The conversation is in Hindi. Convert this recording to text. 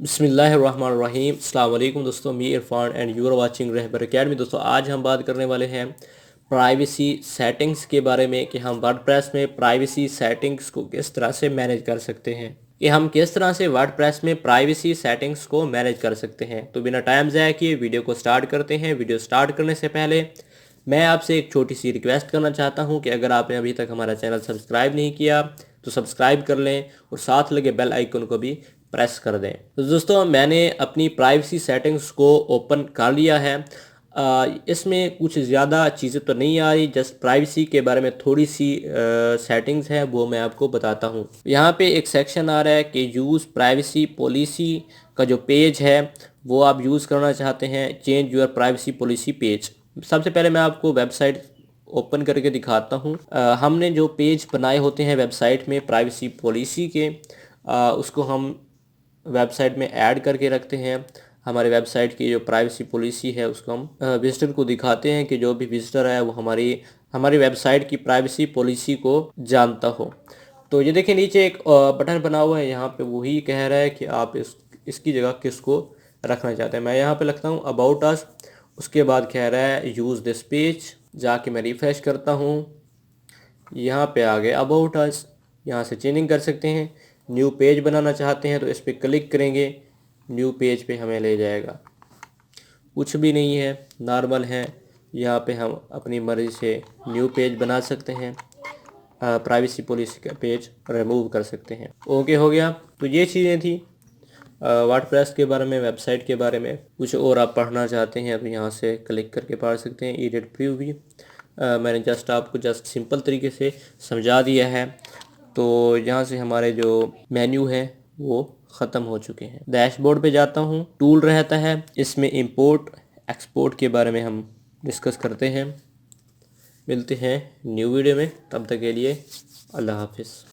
बिस्मिल्लाहिर्रहमानिर्रहीम। अस्सलाम वालेकुम दोस्तों, me Irfan and you are watching Rahbar Academy. दोस्तों आज हम बात करने वाले हैं प्राइवेसी सेटिंग्स के बारे में कि हम वर्डप्रेस में प्राइवेसी सेटिंग्स को किस तरह से मैनेज कर सकते हैं, कि हम किस तरह से वर्डप्रेस में प्राइवेसी सेटिंग्स को मैनेज कर सकते हैं। तो बिना टाइम ज़ाया किए वीडियो को स्टार्ट करते हैं। वीडियो स्टार्ट करने से पहले मैं आपसे एक छोटी सी रिक्वेस्ट करना चाहता हूं कि अगर आपने अभी तक हमारा चैनल सब्सक्राइब नहीं किया तो सब्सक्राइब कर लें और साथ लगे बेल आइकन को भी प्रेस कर दें। तो दोस्तों मैंने अपनी प्राइवेसी सेटिंग्स को ओपन कर लिया है। इसमें कुछ ज़्यादा चीज़ें तो नहीं आ रही, जस्ट प्राइवेसी के बारे में थोड़ी सी सेटिंग्स हैं वो मैं आपको बताता हूँ। यहाँ पे एक सेक्शन आ रहा है कि यूज़ प्राइवेसी पॉलिसी का जो पेज है वो आप यूज़ करना चाहते हैं, change your privacy policy page. सबसे पहले मैं आपको वेबसाइट ओपन करके दिखाता हूँ। हमने जो पेज बनाए होते हैं वेबसाइट में प्राइवेसी पॉलिसी के, उसको हम वेबसाइट में ऐड करके रखते हैं। हमारे वेबसाइट की जो प्राइवेसी पॉलिसी है उसको हम विजिटर को दिखाते हैं कि जो भी विजिटर है वो हमारी वेबसाइट की प्राइवेसी पॉलिसी को जानता हो। तो ये देखिए नीचे एक बटन बना हुआ है, यहाँ पे वही कह रहा है कि आप इसकी जगह किसको रखना चाहते हैं। मैं यहाँ पे लिखता हूँ अबाउट अस। उसके बाद कह रहा है यूज़ दिस पेज। जाके मैं रिफ्रेश करता हूँ, यहाँ पे आ गए अबाउट अस। यहाँ से चेंजिंग कर सकते हैं। न्यू पेज बनाना चाहते हैं तो इस पर क्लिक करेंगे, न्यू पेज पे हमें ले जाएगा। कुछ भी नहीं है, नॉर्मल है। यहाँ पे हम अपनी मर्ज़ी से न्यू पेज बना सकते हैं, प्राइवेसी पॉलिसी का पेज रिमूव कर सकते हैं। ओके हो गया। तो ये चीज़ें थी वर्डप्रेस के बारे में, वेबसाइट के बारे में। कुछ और आप पढ़ना चाहते हैं तो यहाँ से क्लिक करके पढ़ सकते हैं। एडिट प्रीव्यू मैंने आपको सिंपल तरीके से समझा दिया है। तो यहाँ से हमारे जो मेन्यू है वो ख़त्म हो चुके हैं। डैशबोर्ड पे जाता हूँ, टूल रहता है, इसमें इंपोर्ट एक्सपोर्ट के बारे में हम डिस्कस करते हैं। मिलते हैं न्यू वीडियो में, तब तक के लिए अल्लाह हाफिज़।